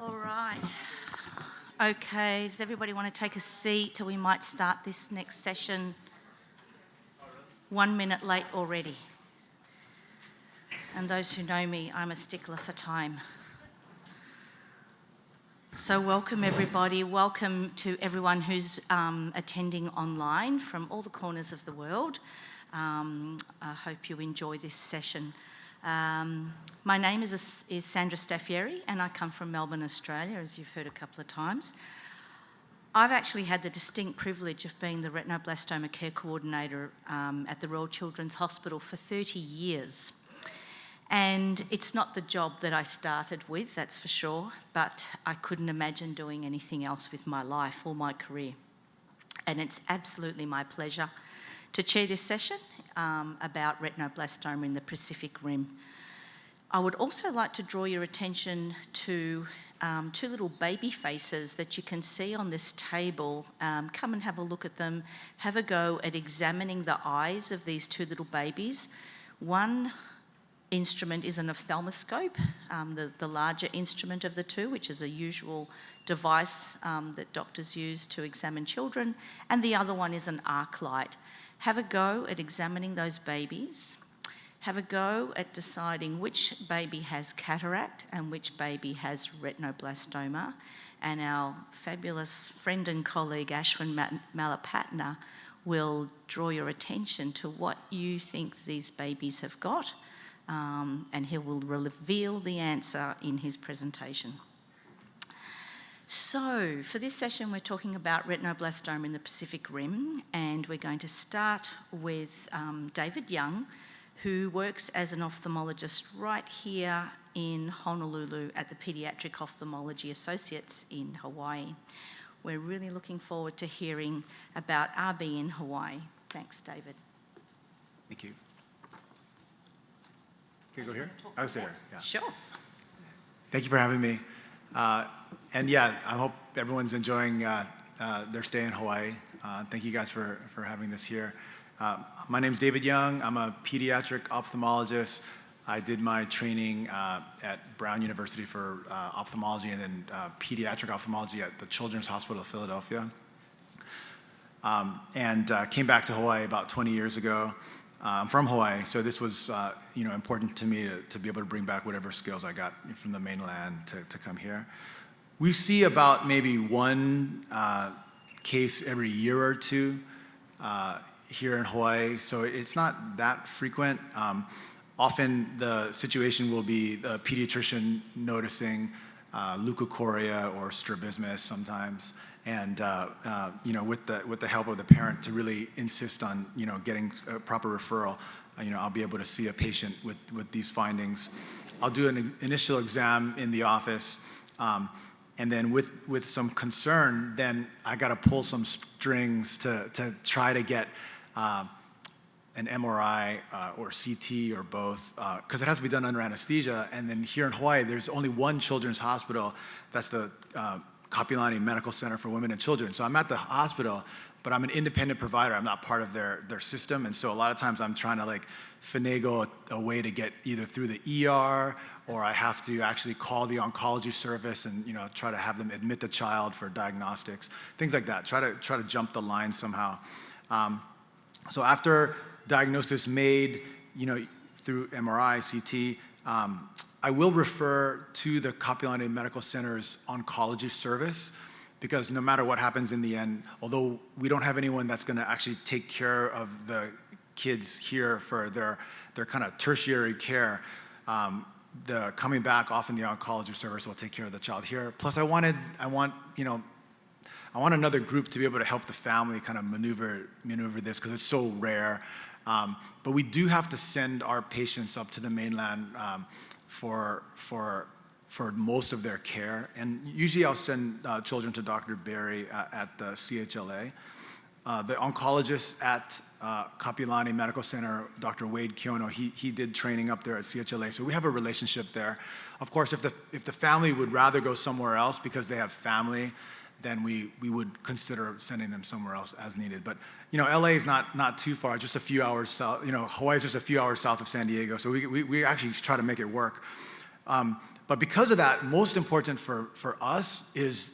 All right. Okay, does everybody want to take a seat or we might start this next session 1 minute late already? And those who know me, I'm a stickler for time. So welcome everybody. Welcome to everyone who's attending online from all the corners of the world. I hope you enjoy this session. My name is Sandra Staffieri and I come from Melbourne, Australia, as you've heard a couple of times. I've actually had the distinct privilege of being the retinoblastoma care coordinator at the Royal Children's Hospital for 30 years. And it's not the job that I started with, that's for sure, but I couldn't imagine doing anything else with my life or my career. And it's absolutely my pleasure to chair this session about retinoblastoma in the Pacific Rim. I would also like to draw your attention to two little baby faces that you can see on this table. Come and have a look at them. Have a go at examining the eyes of these two little babies. One instrument is an ophthalmoscope, the larger instrument of the two, which is a usual device that doctors use to examine children, and the other one is an arc light. Have a go at examining those babies. Have a go at deciding which baby has cataract and which baby has retinoblastoma. And our fabulous friend and colleague Ashwin Malapatna will draw your attention to what you think these babies have got. And he will reveal the answer in his presentation. So, for this session, we're talking about retinoblastoma in the Pacific Rim, and we're going to start with David Young, who works as an ophthalmologist right here in Honolulu at the Pediatric Ophthalmology Associates in Hawaii. We're really looking forward to hearing about RB in Hawaii. Thanks, David. Thank you. Can you go here? I was there, yeah. Sure. Thank you for having me. And yeah, I hope everyone's enjoying their stay in Hawaii. Thank you guys for having this here. My name's David Young. I'm a pediatric ophthalmologist. I did my training at Brown University for ophthalmology and then pediatric ophthalmology at the Children's Hospital of Philadelphia. And came back to Hawaii about 20 years ago. I'm from Hawaii, so this was important to me to be able to bring back whatever skills I got from the mainland to come here. We see about maybe one case every year or two here in Hawaii, so it's not that frequent. Often the situation will be the pediatrician noticing leukocoria or strabismus sometimes, and with the help of the parent to really insist on getting a proper referral, I'll be able to see a patient with these findings. I'll do an initial exam in the office, and then with some concern, then I got to pull some strings to try to get an MRI or CT or both, because it has to be done under anesthesia. And then here in Hawaii, there's only one children's hospital. That's the Kapiolani Medical Center for Women and Children. So I'm at the hospital, but I'm an independent provider. I'm not part of their system. And so a lot of times I'm trying to finagle a way to get either through the ER, or I have to actually call the oncology service and try to have them admit the child for diagnostics, things like that. Try to jump the line somehow. So after diagnosis made, through MRI, CT, I will refer to the Kapiolani Medical Center's oncology service, because no matter what happens in the end, although we don't have anyone that's going to actually take care of the kids here for their kind of tertiary care, the coming back, often the oncology service will take care of the child here. Plus, I want another group to be able to help the family kind of maneuver this, because it's so rare. But we do have to send our patients up to the mainland for most of their care. And usually I'll send children to Dr. Berry at the CHLA. The oncologist at Kapiolani Medical Center, Dr. Wade Kiono, he did training up there at CHLA. So we have a relationship there. Of course, if the family would rather go somewhere else because they have family, then we would consider sending them somewhere else as needed. But LA is not too far, just a few hours south. Hawaii is just a few hours south of San Diego, so we actually try to make it work. But because of that, most important for us is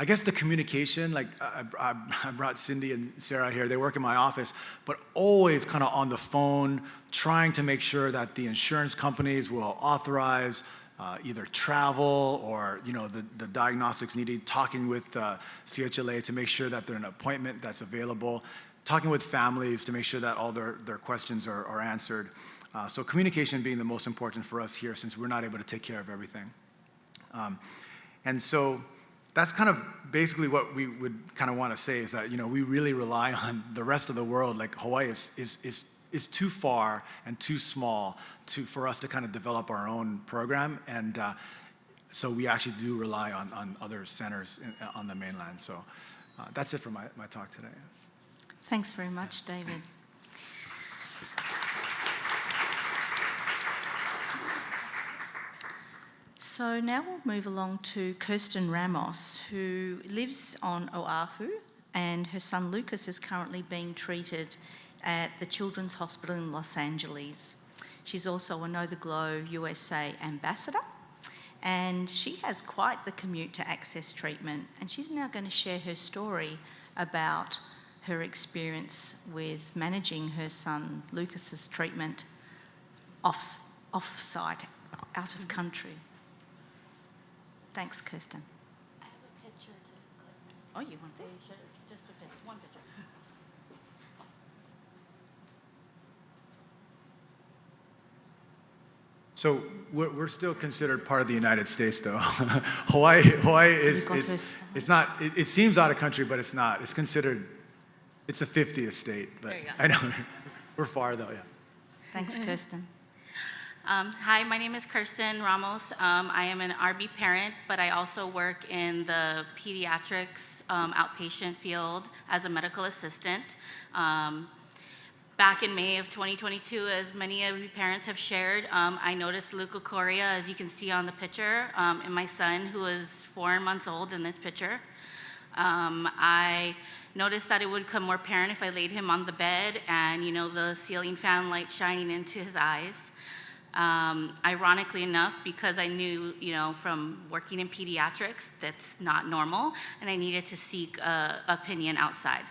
I guess the communication. Like I brought Cindy and Sarah here. They work in my office, but always kind of on the phone, trying to make sure that the insurance companies will authorize either travel or the diagnostics needed. Talking with CHLA to make sure that there's an appointment that's available. Talking with families to make sure that all their questions are answered. So communication being the most important for us here, since we're not able to take care of everything. And so that's kind of basically what we would kind of want to say, is that we really rely on the rest of the world. Like Hawaii is too far and too small for us to kind of develop our own program, and so we actually do rely on other centers on the mainland. So that's it for my talk today. Thanks very much, David. So now we'll move along to Kirsten Ramos, who lives on Oahu, and her son Lucas is currently being treated at the Children's Hospital in Los Angeles. She's also a KnowTheGlow USA ambassador, and she has quite the commute to access treatment, and she's now going to share her story about her experience with managing her son Lucas's treatment off-site, out of country. Thanks, Kirsten. I have a picture to click. Oh, you want this? Just the picture, one picture. So we're still considered part of the United States, though. Hawaii is it's not. It seems out of country, but it's not. It's considered. It's a 50th state, but There you go. I know we're far though. Yeah. Thanks, Kirsten. Hi, my name is Kirsten Ramos. I am an RB parent, but I also work in the pediatrics outpatient field as a medical assistant. Back in May of 2022, as many of you parents have shared, I noticed leukocoria, as you can see on the picture, in my son, who is 4 months old in this picture. I noticed that it would become more apparent if I laid him on the bed and, the ceiling fan light shining into his eyes. Ironically enough, because I knew, from working in pediatrics, that's not normal, and I needed to seek opinion outside.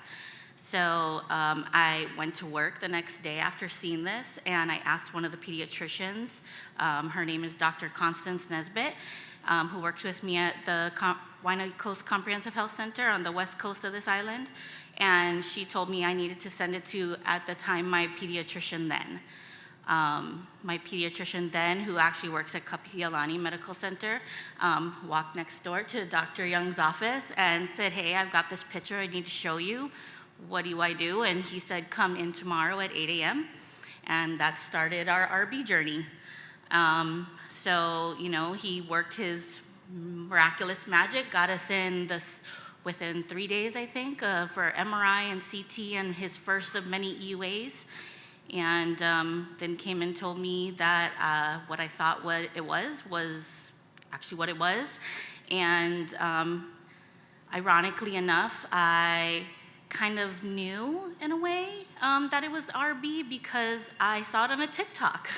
So I went to work the next day after seeing this, and I asked one of the pediatricians, her name is Dr. Constance Nesbitt, who works with me at the Waianae Coast Comprehensive Health Center on the west coast of this island, and she told me I needed to send it to, at the time, my pediatrician then. My pediatrician then, who actually works at Kapi'olani Medical Center, walked next door to Dr. Young's office and said, "Hey, I've got this picture I need to show you. What do I do?" And he said, "Come in tomorrow at 8 a.m. And that started our RB journey. So, he worked his miraculous magic, got us in this within 3 days, I think, for MRI and CT and his first of many EUAs. And then came and told me that what I thought what it was actually what it was. And ironically enough, I kind of knew in a way that it was RB because I saw it on a TikTok.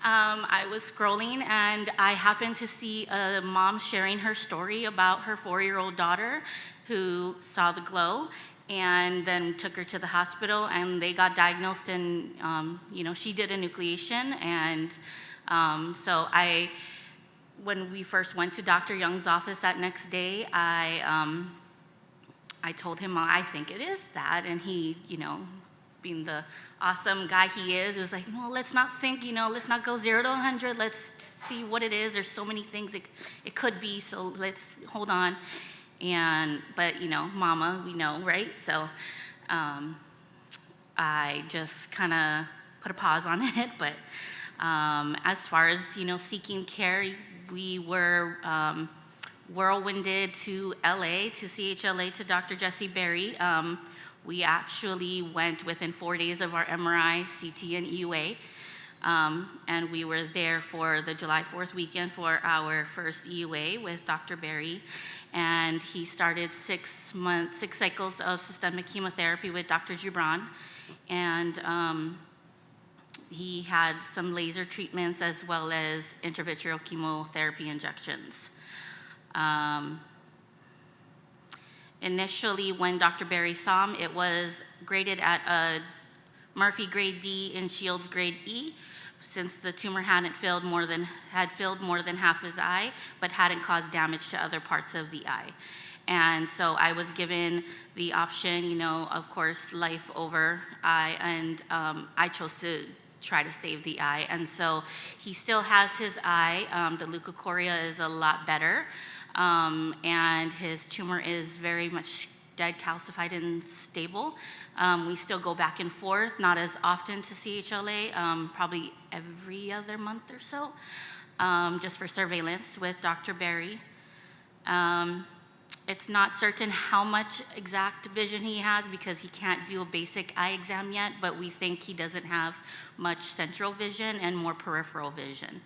I was scrolling and I happened to see a mom sharing her story about her 4-year-old daughter who saw the glow and then took her to the hospital, and they got diagnosed, and she did a nucleation. And so when we first went to Dr. Young's office that next day, I told him, I think it is that, and he, being the awesome guy he is, was like, let's not think, let's not go 0 to 100, let's see what it is. There's so many things it could be, so let's hold on. But mama, we know, right? So I just kind of put a pause on it. But as far as, seeking care, we were whirlwinded to LA, to CHLA, to Dr. Jesse Berry. We actually went within 4 days of our MRI, CT, and EUA. And we were there for the July 4th weekend for our first EUA with Dr. Berry. And he started 6 cycles of systemic chemotherapy with Dr. Gibran. And he had some laser treatments as well as intravitreal chemotherapy injections. Initially, when Dr. Berry saw him, it was graded at a Murphy grade D and Shields grade E, since the tumor had filled more than half his eye, but hadn't caused damage to other parts of the eye. And so I was given the option, of course, life over eye, and I chose to try to save the eye. And so he still has his eye. The leukocoria is a lot better. And his tumor is very much dead, calcified, and stable. We still go back and forth, not as often to CHLA, probably every other month or so, just for surveillance with Dr. Berry. It's not certain how much exact vision he has because he can't do a basic eye exam yet, but we think he doesn't have much central vision and more peripheral vision,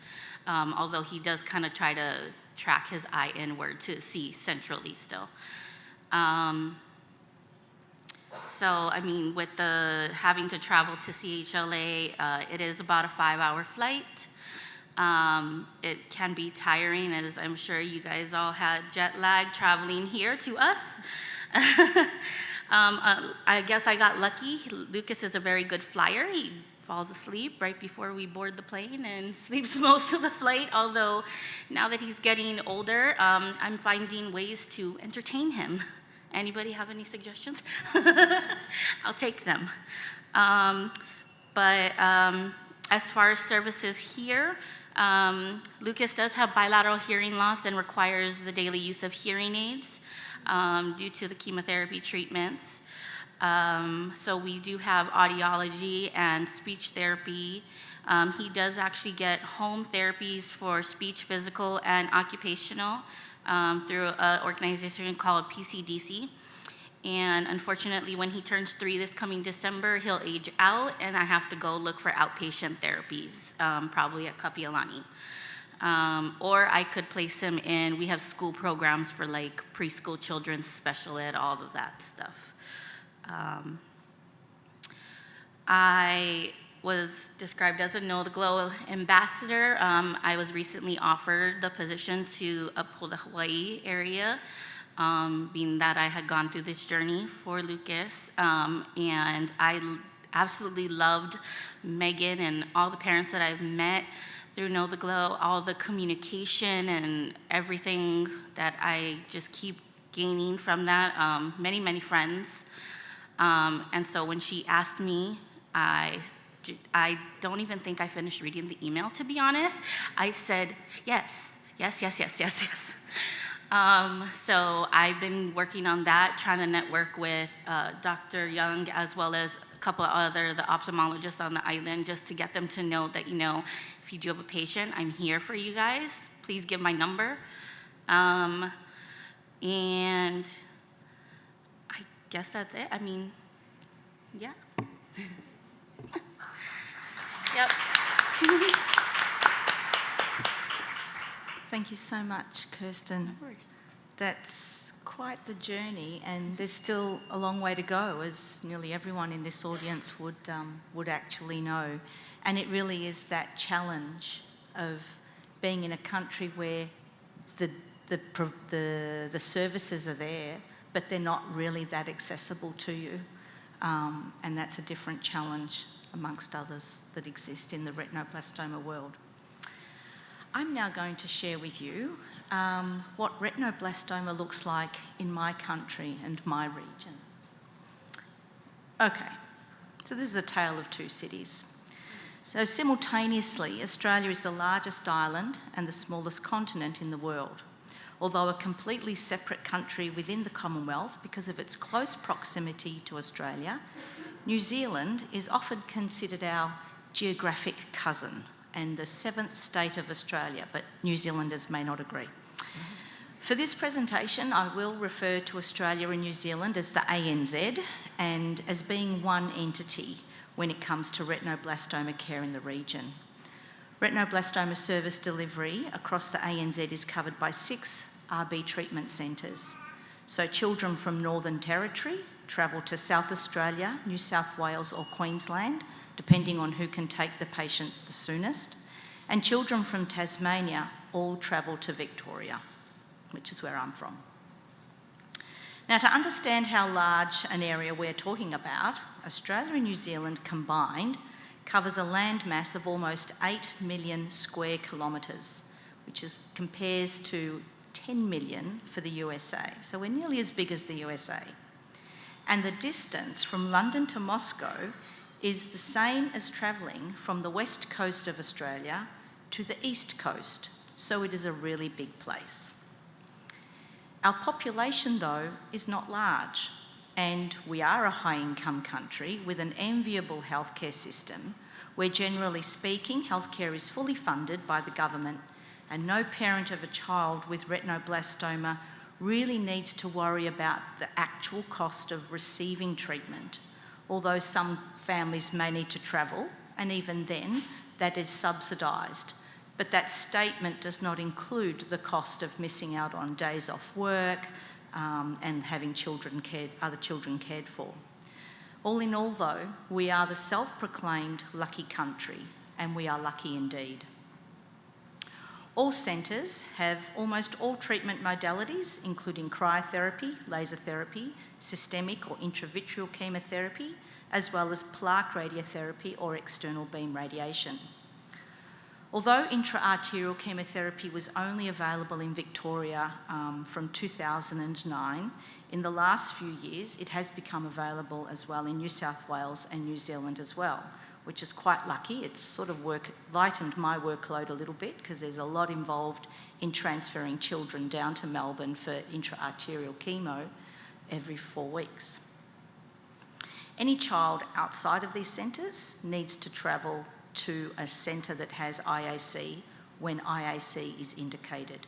although he does kind of try to track his eye inward to see centrally still. So, with the having to travel to CHLA, it is about a 5-hour flight. It can be tiring, as I'm sure you guys all had jet lag traveling here to us. I guess I got lucky. Lucas is a very good flyer. He falls asleep right before we board the plane and sleeps most of the flight, although now that he's getting older, I'm finding ways to entertain him. Anybody have any suggestions? I'll take them. But as far as services here, Lucas does have bilateral hearing loss and requires the daily use of hearing aids due to the chemotherapy treatments. So we do have audiology and speech therapy. He does actually get home therapies for speech, physical, and occupational through an organization called PCDC. And unfortunately, when he turns 3 this coming December, he'll age out, and I have to go look for outpatient therapies, probably at Kapiolani. Or I could place him in, we have school programs for like preschool children, special ed, all of that stuff. I was described as a KnowTheGlow ambassador. I was recently offered the position to uphold the Hawaii area, being that I had gone through this journey for Lucas. And I absolutely loved Megan and all the parents that I've met through KnowTheGlow, all the communication and everything that I just keep gaining from that, many, many friends. And so when she asked me, I don't even think I finished reading the email, to be honest. I said, yes. So I've been working on that, trying to network with Dr. Young as well as a couple of the ophthalmologists on the island, just to get them to know that, if you do have a patient, I'm here for you guys. Please give my number. And I guess that's it. Yeah. Yep. Thank you so much, Kirsten. Of course. That's quite the journey, and there's still a long way to go, as nearly everyone in this audience would actually know. And it really is that challenge of being in a country where the services are there, but they're not really that accessible to you. And that's a different challenge amongst others that exist in the retinoblastoma world. I'm now going to share with you what retinoblastoma looks like in my country and my region. Okay, so this is a tale of two cities. So simultaneously, Australia is the largest island and the smallest continent in the world. Although a completely separate country within the Commonwealth because of its close proximity to Australia, New Zealand is often considered our geographic cousin and the 7th state of Australia, but New Zealanders may not agree. For this presentation, I will refer to Australia and New Zealand as the ANZ and as being one entity when it comes to retinoblastoma care in the region. Retinoblastoma service delivery across the ANZ is covered by 6 RB treatment centres. So children from Northern Territory travel to South Australia, New South Wales or Queensland depending on who can take the patient the soonest. And children from Tasmania all travel to Victoria, which is where I'm from. Now, to understand how large an area we're talking about, Australia and New Zealand combined covers a land mass of almost 8 million square kilometres, which compares to 10 million for the USA. So we're nearly as big as the USA. And the distance from London to Moscow is the same as travelling from the west coast of Australia to the east coast. So it is a really big place. Our population, though, is not large, and we are a high-income country with an enviable healthcare system where, generally speaking, healthcare is fully funded by the government, and no parent of a child with retinoblastoma really needs to worry about the actual cost of receiving treatment, although some families may need to travel, and even then, that is subsidised. But that statement does not include the cost of missing out on days off work and having other children cared for. All in all, though, we are the self-proclaimed lucky country, and we are lucky indeed. All centres have almost all treatment modalities, including cryotherapy, laser therapy, systemic or intravitreal chemotherapy, as well as plaque radiotherapy or external beam radiation. Although intra-arterial chemotherapy was only available in Victoria from 2009, in the last few years it has become available as well in New South Wales and New Zealand as well, which is quite lucky. It's sort of lightened my workload a little bit because there's a lot involved in transferring children down to Melbourne for intra-arterial chemo every 4 weeks. Any child outside of these centres needs to travel to a centre that has IAC when IAC is indicated.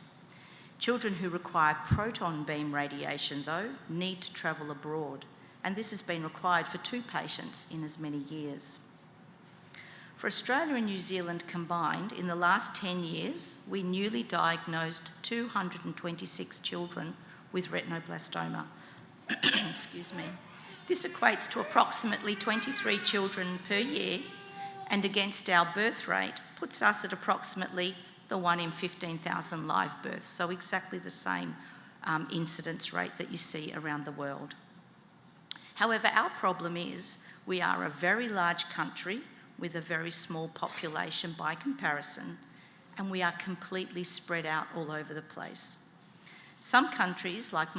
Children who require proton beam radiation, though, need to travel abroad, and this has been required for 2 patients in as many years. For Australia and New Zealand combined, in the last 10 years, we newly diagnosed 226 children with retinoblastoma. Excuse me. This equates to approximately 23 children per year, and against our birth rate puts us at approximately the 1 in 15,000 live births, so exactly the same incidence rate that you see around the world. However, our problem is we are a very large country with a very small population by comparison, and we are completely spread out all over the place. Some countries, like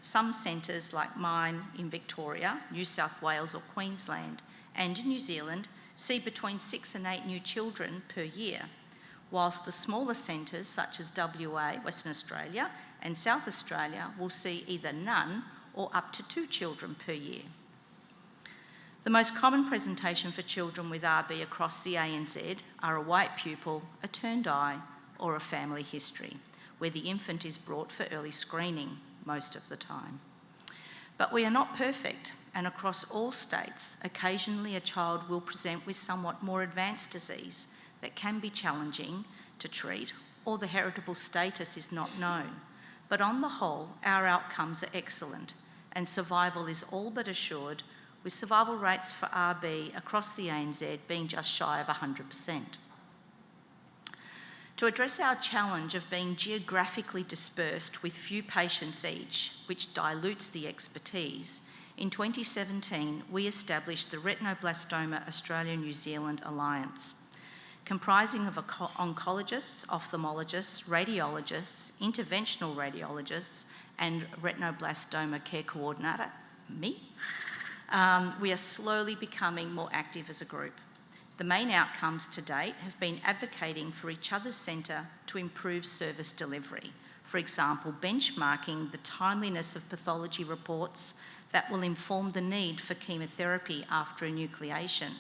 some centres like mine in Victoria, New South Wales or Queensland, and New Zealand, see between 6 and 8 new children per year, whilst the smaller centres such as WA, Western Australia, and South Australia will see either none or up to 2 children per year. The most common presentation for children with RB across the ANZ are a white pupil, a turned eye, or a family history, where the infant is brought for early screening most of the time. But we are not perfect, and across all states, occasionally a child will present with somewhat more advanced disease that can be challenging to treat, or the heritable status is not known. But on the whole, our outcomes are excellent, and survival is all but assured, with survival rates for RB across the ANZ being just shy of 100%. To address our challenge of being geographically dispersed with few patients each, which dilutes the expertise, in 2017 we established the Retinoblastoma Australia-New Zealand Alliance, comprising of oncologists, ophthalmologists, radiologists, interventional radiologists, and retinoblastoma care coordinator, me. We are slowly becoming more active as a group. The main outcomes to date have been advocating for each other's centre to improve service delivery. For example, benchmarking the timeliness of pathology reports that will inform the need for chemotherapy after enucleation,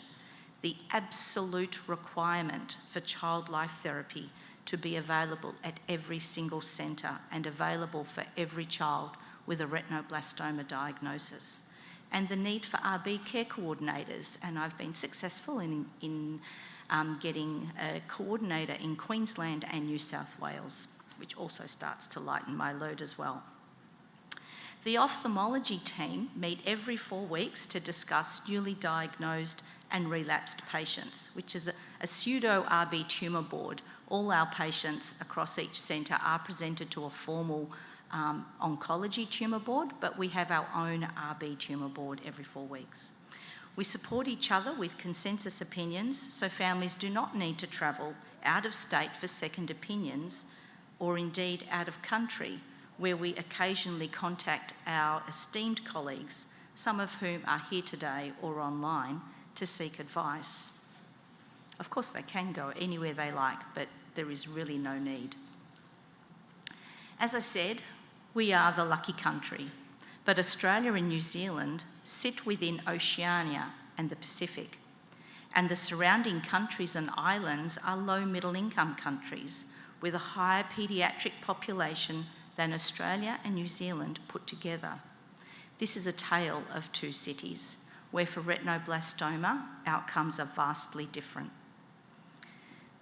the absolute requirement for child life therapy to be available at every single centre and available for every child with a retinoblastoma diagnosis, and the need for RB care coordinators, and I've been successful in getting a coordinator in Queensland and New South Wales, which also starts to lighten my load as well. The ophthalmology team meet every 4 weeks to discuss newly diagnosed and relapsed patients, which is a pseudo-RB tumour board. All our patients across each centre are presented to a formal oncology tumour board, but we have our own RB tumour board every 4 weeks. We support each other with consensus opinions, so families do not need to travel out of state for second opinions, or indeed out of country, where we occasionally contact our esteemed colleagues, some of whom are here today or online, to seek advice. Of course, they can go anywhere they like, but there is really no need. As I said, we are the lucky country, but Australia and New Zealand sit within Oceania and the Pacific, and the surrounding countries and islands are low middle income countries with a higher paediatric population than Australia and New Zealand put together. This is a tale of two cities, where for retinoblastoma, outcomes are vastly different.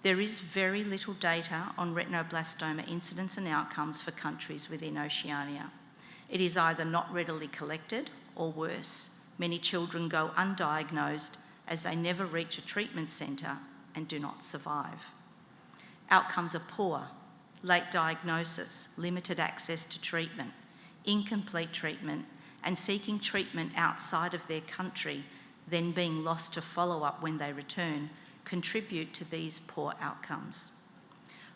There is very little data on retinoblastoma incidence and outcomes for countries within Oceania. It is either not readily collected or worse, many children go undiagnosed as they never reach a treatment centre and do not survive. Outcomes are poor, late diagnosis, limited access to treatment, incomplete treatment, and seeking treatment outside of their country, then being lost to follow-up when they return, contribute to these poor outcomes.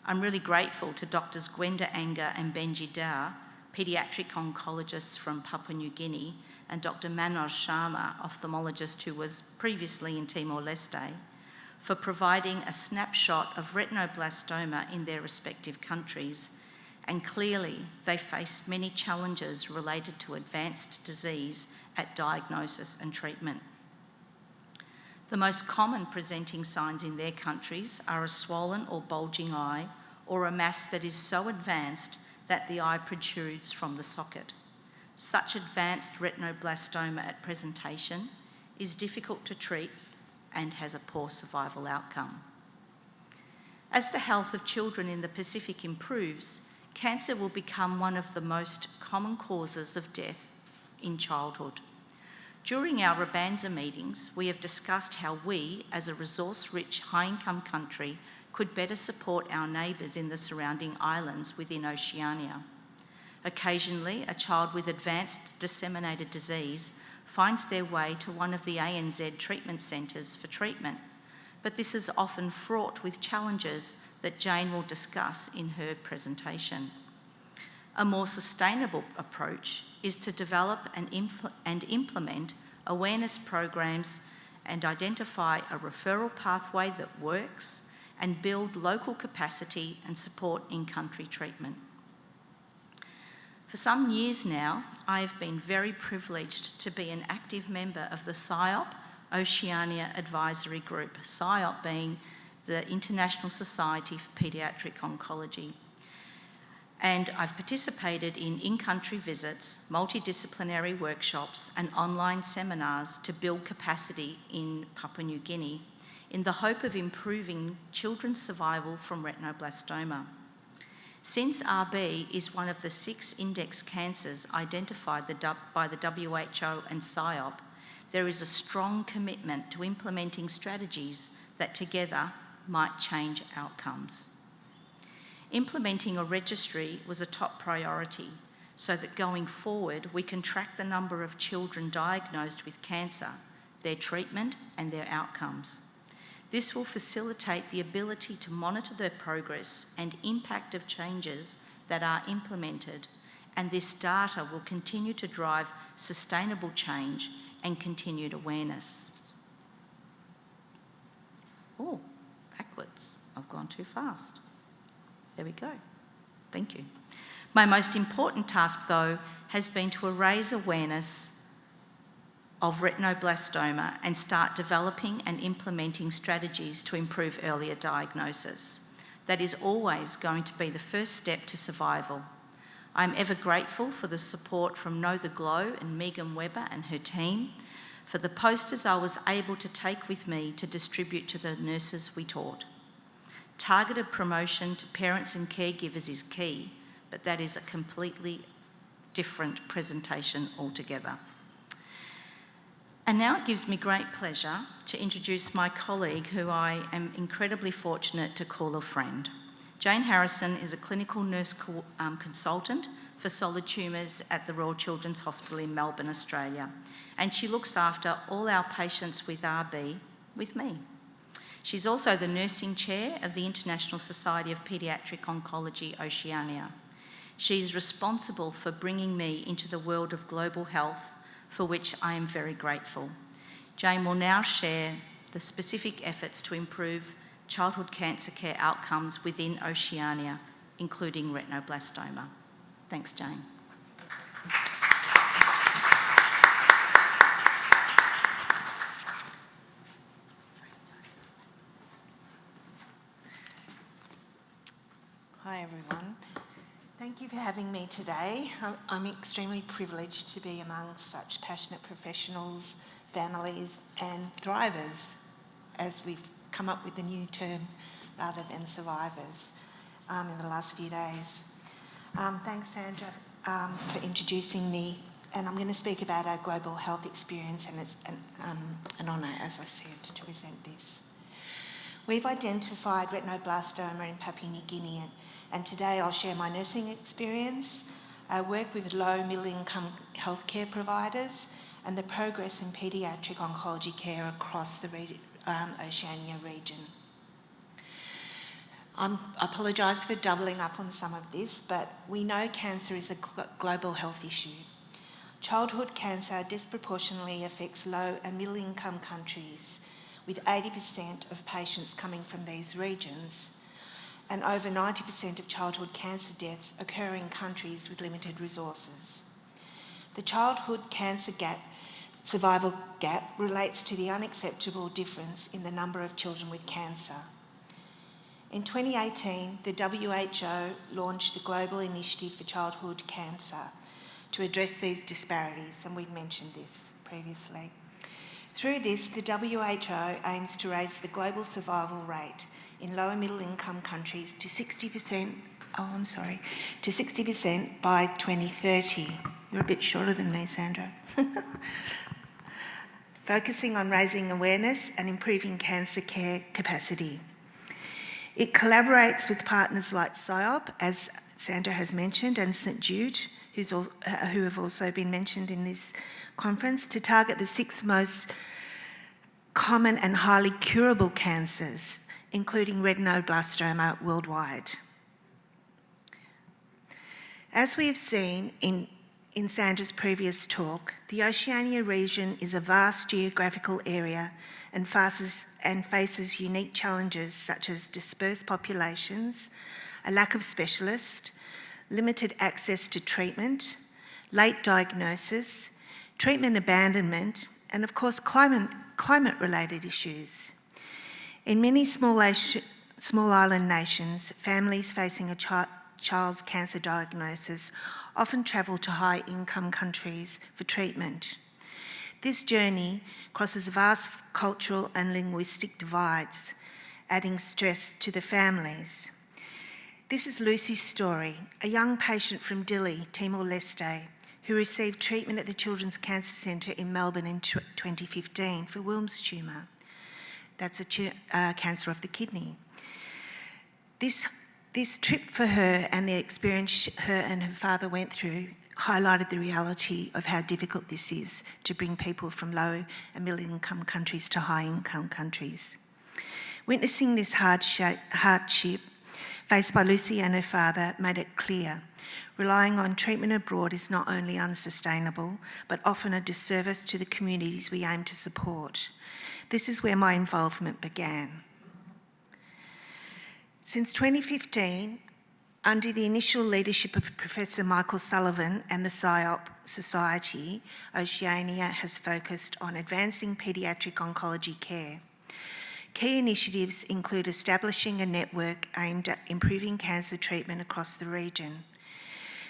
I'm really grateful to Drs. Gwenda Anger and Benji Dow, paediatric oncologists from Papua New Guinea, and Dr. Manoj Sharma, ophthalmologist who was previously in Timor-Leste, for providing a snapshot of retinoblastoma in their respective countries, and clearly they face many challenges related to advanced disease at diagnosis and treatment. The most common presenting signs in their countries are a swollen or bulging eye, or a mass that is so advanced that the eye protrudes from the socket. Such advanced retinoblastoma at presentation is difficult to treat and has a poor survival outcome. As the health of children in the Pacific improves, cancer will become one of the most common causes of death in childhood. During our Rabanza meetings, we have discussed how we, as a resource-rich, high-income country, could better support our neighbours in the surrounding islands within Oceania. Occasionally, a child with advanced disseminated disease finds their way to one of the ANZ treatment centres for treatment, but this is often fraught with challenges that Jayne will discuss in her presentation. A more sustainable approach is to develop and implement awareness programs and identify a referral pathway that works and build local capacity and support in-country treatment. For some years now, I have been very privileged to be an active member of the PSYOP Oceania Advisory Group, PSYOP being the International Society for Pediatric Oncology. And I've participated in-country visits, multidisciplinary workshops, and online seminars to build capacity in Papua New Guinea in the hope of improving children's survival from retinoblastoma. Since RB is one of the 6 index cancers identified by the WHO and PSYOP, there is a strong commitment to implementing strategies that together might change outcomes. Implementing a registry was a top priority so that going forward we can track the number of children diagnosed with cancer, their treatment and their outcomes. This will facilitate the ability to monitor their progress and impact of changes that are implemented, and this data will continue to drive sustainable change and continued awareness. Oh, backwards. I've gone too fast. There we go. Thank you. My most important task, though, has been to raise awareness of retinoblastoma and start developing and implementing strategies to improve earlier diagnosis. That is always going to be the first step to survival. I'm ever grateful for the support from KnowTheGlow and Megan Webber and her team, for the posters I was able to take with me to distribute to the nurses we taught. Targeted promotion to parents and caregivers is key, but that is a completely different presentation altogether. And now it gives me great pleasure to introduce my colleague, who I am incredibly fortunate to call a friend. Jayne Harrison is a clinical nurse consultant for solid tumours at the Royal Children's Hospital in Melbourne, Australia, and she looks after all our patients with RB with me. She's also the nursing chair of the International Society of Pediatric Oncology, Oceania. She's responsible for bringing me into the world of global health, for which I am very grateful. Jayne will now share the specific efforts to improve childhood cancer care outcomes within Oceania, including retinoblastoma. Thanks, Jayne. Hi everyone. Thank you for having me today. I'm extremely privileged to be among such passionate professionals, families and thrivers, as we've come up with a new term rather than survivors in the last few days. Thanks, Sandra, for introducing me, and I'm going to speak about our global health experience, and it's an honour, as I said, to present this. We've identified retinoblastoma in Papua New Guinea, and today I'll share my nursing experience, work with low middle income healthcare providers, and the progress in paediatric oncology care across the Oceania region. I apologise for doubling up on some of this, but we know cancer is a global health issue. Childhood cancer disproportionately affects low and middle income countries, with 80% of patients coming from these regions, and over 90% of childhood cancer deaths occur in countries with limited resources. The childhood cancer survival gap relates to the unacceptable difference in the number of children with cancer. In 2018, the WHO launched the Global Initiative for Childhood Cancer to address these disparities, and we've mentioned this previously. Through this, the WHO aims to raise the global survival rate in low and middle income countries to 60% by 2030. You're a bit shorter than me, Sandra. Focusing on raising awareness and improving cancer care capacity. It collaborates with partners like SIOP, as Sandra has mentioned, and St Jude, who have also been mentioned in this conference, to target the 6 most common and highly curable cancers, including retinoblastoma worldwide. As we have seen in Sandra's previous talk, the Oceania region is a vast geographical area and faces unique challenges such as dispersed populations, a lack of specialists, limited access to treatment, late diagnosis, treatment abandonment, and of course climate-related issues. In many small island nations, families facing a child's cancer diagnosis often travel to high-income countries for treatment. This journey crosses vast cultural and linguistic divides, adding stress to the families. This is Lucy's story, a young patient from Dili, Timor-Leste, who received treatment at the Children's Cancer Centre in Melbourne in 2015 for Wilms tumour. That's a cancer of the kidney. This trip for her and the experience her and her father went through highlighted the reality of how difficult this is to bring people from low and middle income countries to high income countries. Witnessing this hardship faced by Lucy and her father made it clear relying on treatment abroad is not only unsustainable, but often a disservice to the communities we aim to support. This is where my involvement began. Since 2015, under the initial leadership of Professor Michael Sullivan and the SIOP Society, Oceania has focused on advancing paediatric oncology care. Key initiatives include establishing a network aimed at improving cancer treatment across the region.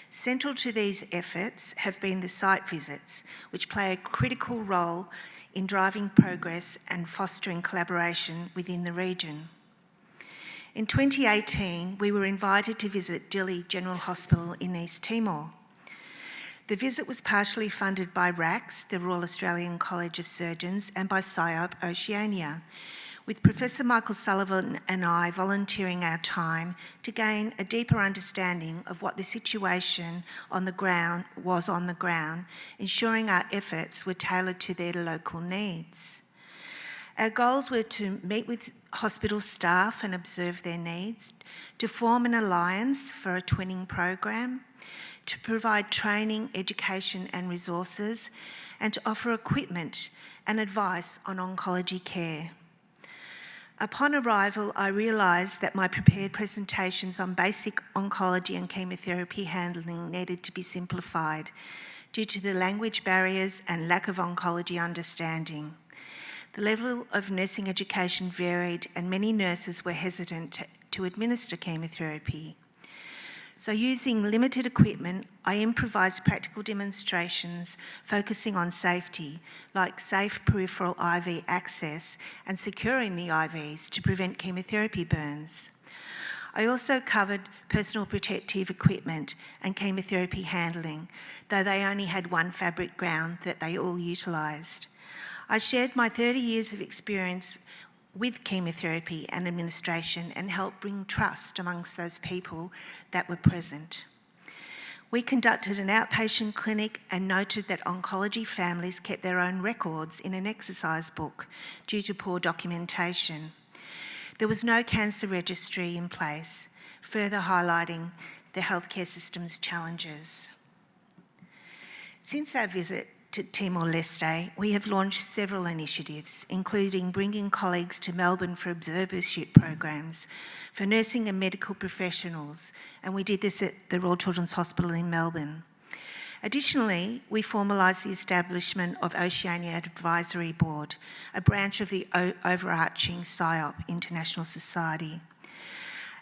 Central to these efforts have been the site visits, which play a critical role in driving progress and fostering collaboration within the region. In 2018, we were invited to visit Dili General Hospital in East Timor. The visit was partially funded by RACS, the Royal Australian College of Surgeons, and by SIOP Oceania, with Professor Michael Sullivan and I volunteering our time to gain a deeper understanding of what the situation on the ground, ensuring our efforts were tailored to their local needs. Our goals were to meet with hospital staff and observe their needs, to form an alliance for a twinning program, to provide training, education and resources, and to offer equipment and advice on oncology care. Upon arrival, I realised that my prepared presentations on basic oncology and chemotherapy handling needed to be simplified due to the language barriers and lack of oncology understanding. The level of nursing education varied and many nurses were hesitant to administer chemotherapy. So using limited equipment, I improvised practical demonstrations focusing on safety, like safe peripheral IV access and securing the IVs to prevent chemotherapy burns. I also covered personal protective equipment and chemotherapy handling, though they only had one fabric gown that they all utilised. I shared my 30 years of experience with chemotherapy and administration and helped bring trust amongst those people that were present. We conducted an outpatient clinic and noted that oncology families kept their own records in an exercise book due to poor documentation. There was no cancer registry in place, further highlighting the healthcare system's challenges. Since our visit to Timor-Leste, we have launched several initiatives, including bringing colleagues to Melbourne for observership programs for nursing and medical professionals, and we did this at the Royal Children's Hospital in Melbourne. Additionally, we formalised the establishment of Oceania Advisory Board, a branch of the overarching SIOP International Society.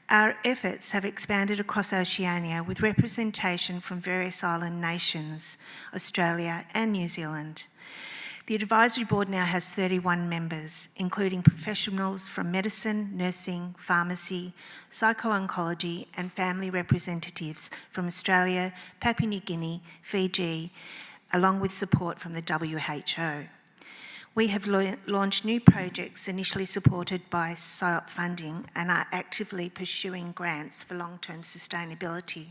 Our efforts have expanded across Oceania with representation from various island nations, Australia and New Zealand. The advisory board now has 31 members, including professionals from medicine, nursing, pharmacy, psycho-oncology and family representatives from Australia, Papua New Guinea, Fiji, along with support from the WHO. We have launched new projects initially supported by SIOP funding and are actively pursuing grants for long-term sustainability.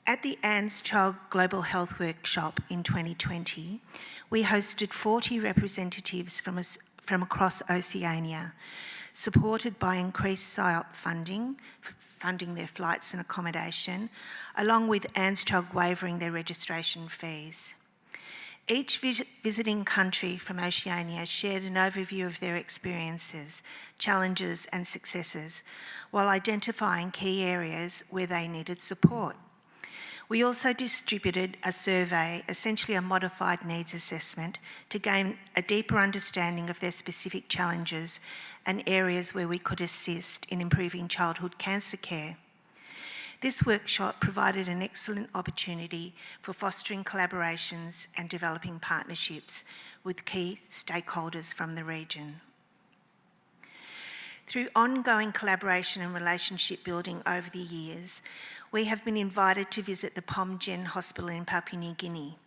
At the Anne's Child Global Health Workshop in 2020, we hosted 40 representatives from across Oceania, supported by increased SIOP funding their flights and accommodation, along with Anne's Child waiving their registration fees. Each visiting country from Oceania shared an overview of their experiences, challenges and successes, while identifying key areas where they needed support. We also distributed a survey, essentially a modified needs assessment, to gain a deeper understanding of their specific challenges and areas where we could assist in improving childhood cancer care. This workshop provided an excellent opportunity for fostering collaborations and developing partnerships with key stakeholders from the region. Through ongoing collaboration and relationship building over the years, we have been invited to visit the Pom Gen Hospital in Papua New Guinea.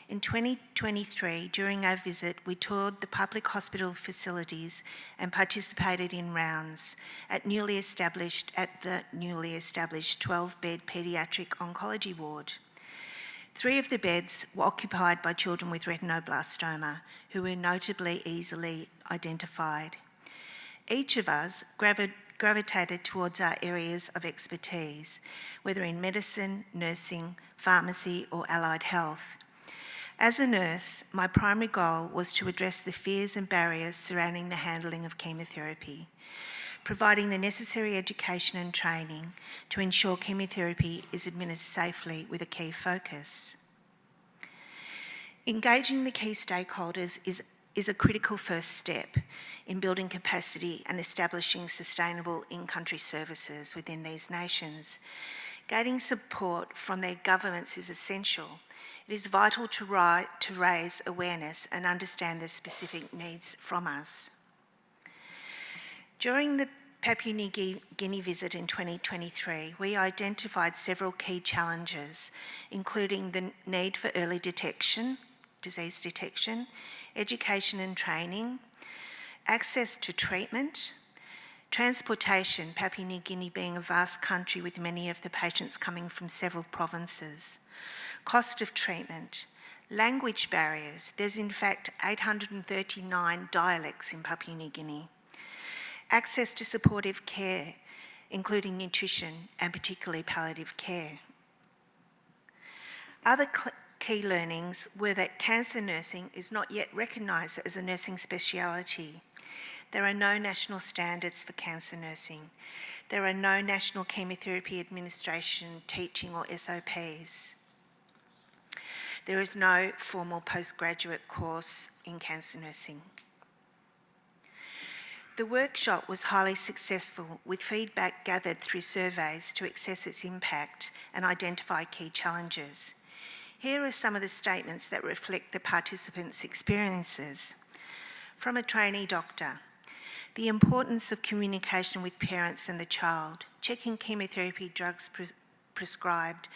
In 2023, during our visit, we toured the public hospital facilities and participated in rounds at the newly established 12-bed Pediatric Oncology ward. 3 of the beds were occupied by children with retinoblastoma, who were notably easily identified. Each of us gravitated towards our areas of expertise, whether in medicine, nursing, pharmacy, or allied health. As a nurse, my primary goal was to address the fears and barriers surrounding the handling of chemotherapy, providing the necessary education and training to ensure chemotherapy is administered safely with a key focus. Engaging the key stakeholders is a critical first step in building capacity and establishing sustainable in-country services within these nations. Gaining support from their governments is essential. It is vital to raise awareness and understand their specific needs from us. During the Papua New Guinea visit in 2023, we identified several key challenges, including the need for early detection, disease detection, education and training, access to treatment, transportation, Papua New Guinea being a vast country with many of the patients coming from several provinces, cost of treatment, language barriers. There's in fact 839 dialects in Papua New Guinea. Access to supportive care, including nutrition and particularly palliative care. Other key learnings were that cancer nursing is not yet recognised as a nursing speciality. There are no national standards for cancer nursing. There are no national chemotherapy administration teaching or SOPs. There is no formal postgraduate course in cancer nursing. The workshop was highly successful, with feedback gathered through surveys to assess its impact and identify key challenges. Here are some of the statements that reflect the participants' experiences. From a trainee doctor, the importance of communication with parents and the child, checking chemotherapy drugs prescribed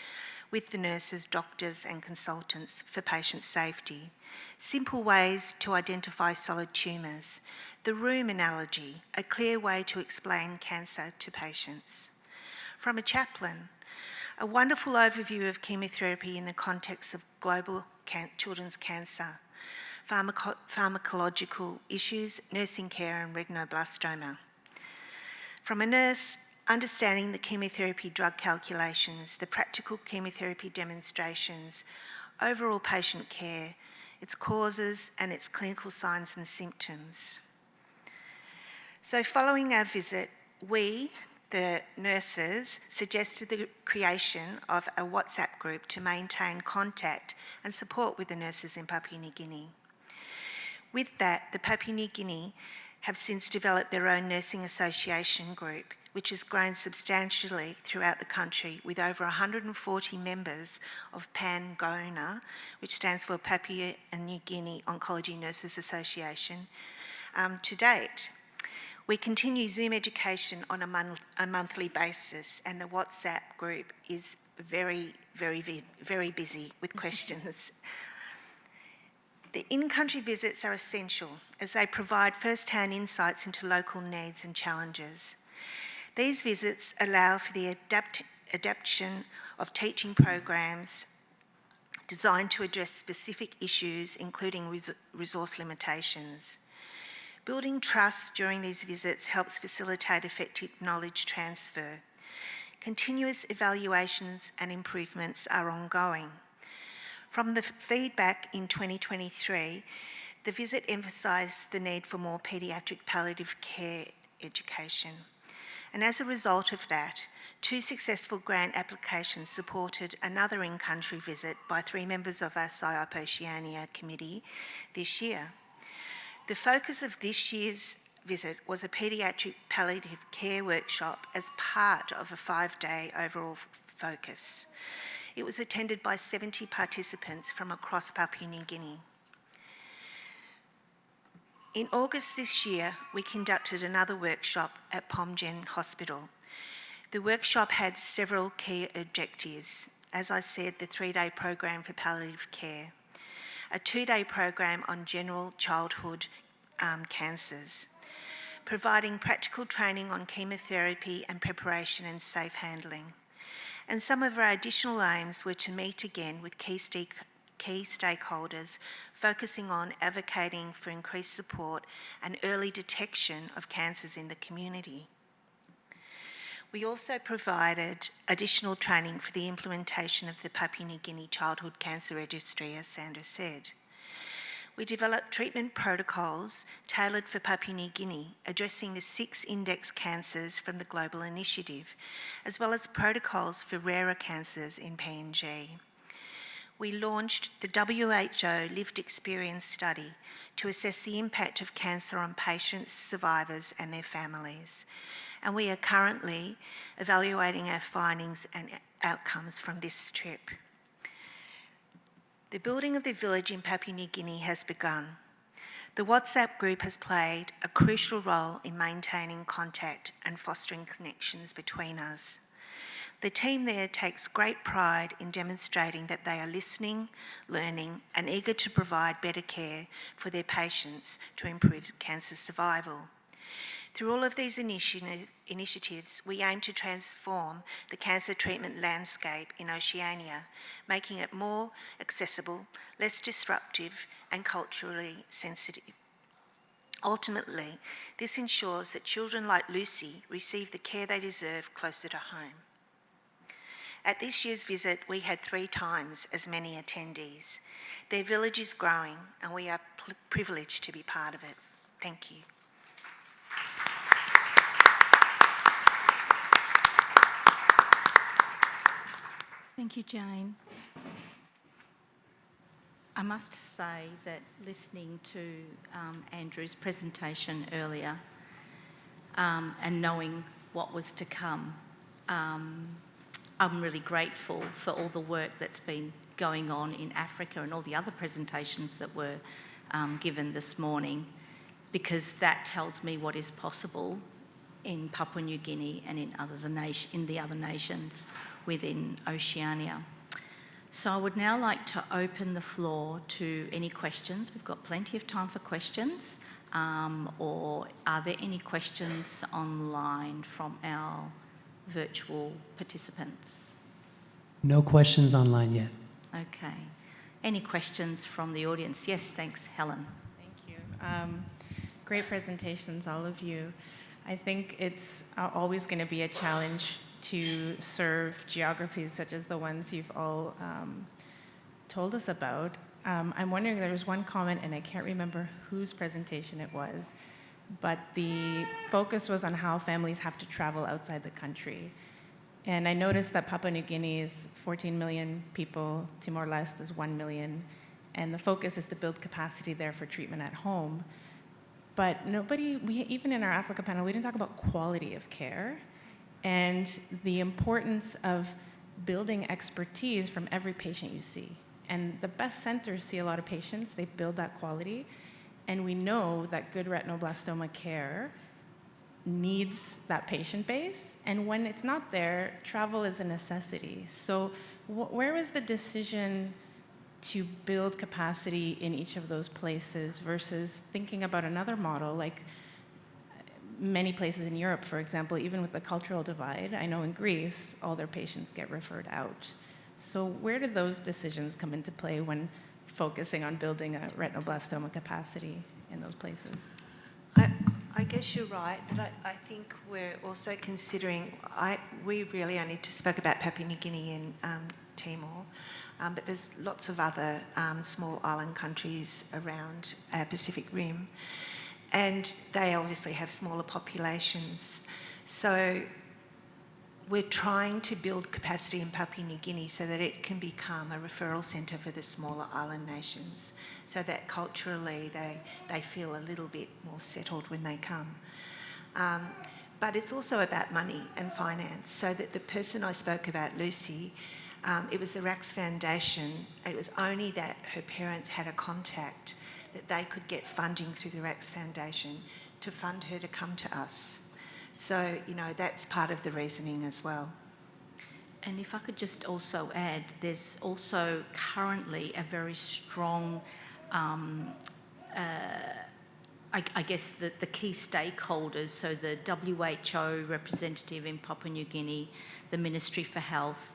with the nurses, doctors and consultants for patient safety, simple ways to identify solid tumours, the room analogy, a clear way to explain cancer to patients. From a chaplain, a wonderful overview of chemotherapy in the context of global children's cancer, pharmacological issues, nursing care and retinoblastoma. From a nurse, understanding the chemotherapy drug calculations, the practical chemotherapy demonstrations, overall patient care, its causes and its clinical signs and symptoms. So following our visit, we, the nurses, suggested the creation of a WhatsApp group to maintain contact and support with the nurses in Papua New Guinea. With that, the Papua New Guinea have since developed their own nursing association group, which has grown substantially throughout the country with over 140 members of PAN-GONA, which stands for Papua New Guinea Oncology Nurses Association, to date. We continue Zoom education on a monthly basis, and the WhatsApp group is very, very busy with questions. The in-country visits are essential as they provide first-hand insights into local needs and challenges. These visits allow for the adaptation of teaching programs designed to address specific issues, including resource limitations. Building trust during these visits helps facilitate effective knowledge transfer. Continuous evaluations and improvements are ongoing. From the feedback in 2023, the visit emphasised the need for more paediatric palliative care education. And as a result of that, 2 successful grant applications supported another in-country visit by 3 members of our SIOP Oceania committee this year. The focus of this year's visit was a paediatric palliative care workshop as part of a 5-day overall focus. It was attended by 70 participants from across Papua New Guinea. In August this year, we conducted another workshop at POMGen Hospital. The workshop had several key objectives. As I said, the 3-day program for palliative care, a 2-day program on general childhood cancers, providing practical training on chemotherapy and preparation and safe handling. And some of our additional aims were to meet again with key stakeholders, focusing on advocating for increased support and early detection of cancers in the community. We also provided additional training for the implementation of the Papua New Guinea Childhood Cancer Registry, as Sandra said. We developed treatment protocols tailored for Papua New Guinea, addressing the 6 index cancers from the Global Initiative, as well as protocols for rarer cancers in PNG. We launched the WHO Lived Experience Study to assess the impact of cancer on patients, survivors and their families. And we are currently evaluating our findings and outcomes from this trip. The building of the village in Papua New Guinea has begun. The WhatsApp group has played a crucial role in maintaining contact and fostering connections between us. The team there takes great pride in demonstrating that they are listening, learning, and eager to provide better care for their patients to improve cancer survival. Through all of these initiatives, we aim to transform the cancer treatment landscape in Oceania, making it more accessible, less disruptive, and culturally sensitive. Ultimately, this ensures that children like Lucy receive the care they deserve closer to home. At this year's visit, we had 3 times as many attendees. Their village is growing, and we are privileged to be part of it. Thank you. Thank you, Jayne. I must say that listening to Andrew's presentation earlier and knowing what was to come, I'm really grateful for all the work that's been going on in Africa and all the other presentations that were given this morning, because that tells me what is possible in Papua New Guinea and in the other nations within Oceania. So I would now like to open the floor to any questions. We've got plenty of time for questions. Or are there any questions online from our virtual participants? No questions online yet. Okay. Any questions from the audience? Yes, thanks, Helen. Thank you. Great presentations, all of you. I think it's always going to be a challenge to serve geographies such as the ones you've all told us about. I'm wondering, there was one comment, and I can't remember whose presentation it was, but the focus was on how families have to travel outside the country. And I noticed that Papua New Guinea is 14 million people, Timor-Leste is 1 million, and the focus is to build capacity there for treatment at home. But even in our Africa panel, we didn't talk about quality of care and the importance of building expertise from every patient you see. And the best centers see a lot of patients, they build that quality, and we know that good retinoblastoma care needs that patient base, and when it's not there, travel is a necessity. So where was the decision to build capacity in each of those places versus thinking about another model, like many places in Europe, for example, even with the cultural divide? I know in Greece, all their patients get referred out. So where did those decisions come into play when focusing on building a retinoblastoma capacity in those places? I guess you're right, but I think we're also considering, we really only just spoke about Papua New Guinea and Timor, but there's lots of other small island countries around our Pacific Rim, and they obviously have smaller populations. So we're trying to build capacity in Papua New Guinea so that it can become a referral centre for the smaller island nations, so that culturally they feel a little bit more settled when they come. But it's also about money and finance, so that the person I spoke about, Lucy, it was the RACS Foundation, and it was only that her parents had a contact that they could get funding through the RACS Foundation to fund her to come to us. So, that's part of the reasoning as well. And if I could just also add, there's also currently a very strong, I guess the key stakeholders, so the WHO representative in Papua New Guinea, the Ministry for Health,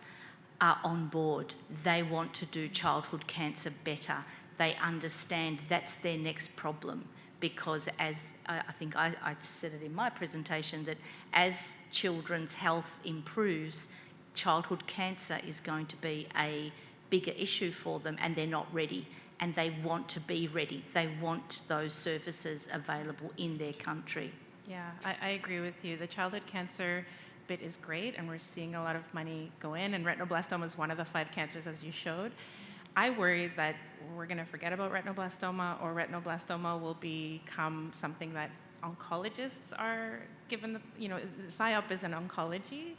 are on board. They want to do childhood cancer better. They understand that's their next problem, because as I think I said it in my presentation, that as children's health improves, childhood cancer is going to be a bigger issue for them, and they're not ready, and they want to be ready. They want those services available in their country. Yeah, I agree with you. The childhood cancer bit is great, and we're seeing a lot of money go in, and retinoblastoma is one of the 5 cancers, as you showed. I worry that we're going to forget about retinoblastoma, or retinoblastoma will become something that oncologists are given PSYOP is in oncology.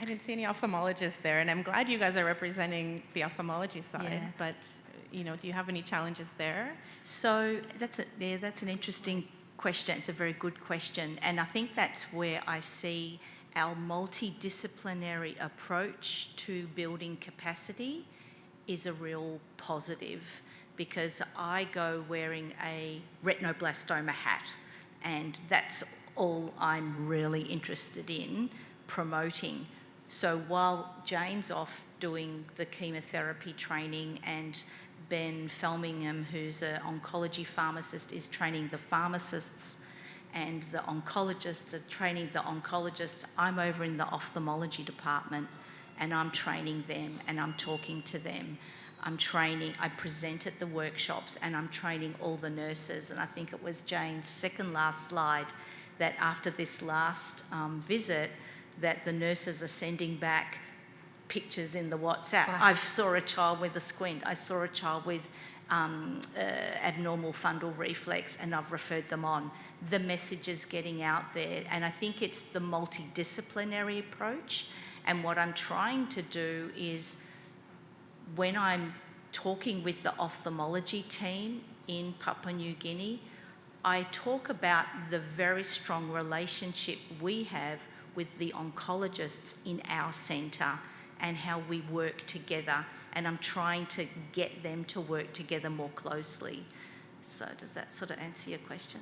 I didn't see any ophthalmologists there, and I'm glad you guys are representing the ophthalmology side, Yeah. but do you have any challenges there? So that's an interesting question. It's a very good question. And I think that's where I see our multidisciplinary approach to building capacity is a real positive, because I go wearing a retinoblastoma hat, and that's all I'm really interested in promoting. So while Jayne's off doing the chemotherapy training and Ben Felmingham, who's an oncology pharmacist, is training the pharmacists, and the oncologists are training the oncologists, I'm over in the ophthalmology department and I'm training them and I'm talking to them. I present at the workshops and I'm training all the nurses. And I think it was Jayne's second last slide that after this last visit, that the nurses are sending back pictures in the WhatsApp. Wow. I saw a child with a squint. I saw a child with abnormal fundal reflex, and I've referred them on. The message is getting out there, and I think it's the multidisciplinary approach. And what I'm trying to do is, when I'm talking with the ophthalmology team in Papua New Guinea, I talk about the very strong relationship we have with the oncologists in our centre and how we work together. And I'm trying to get them to work together more closely. So does that sort of answer your question?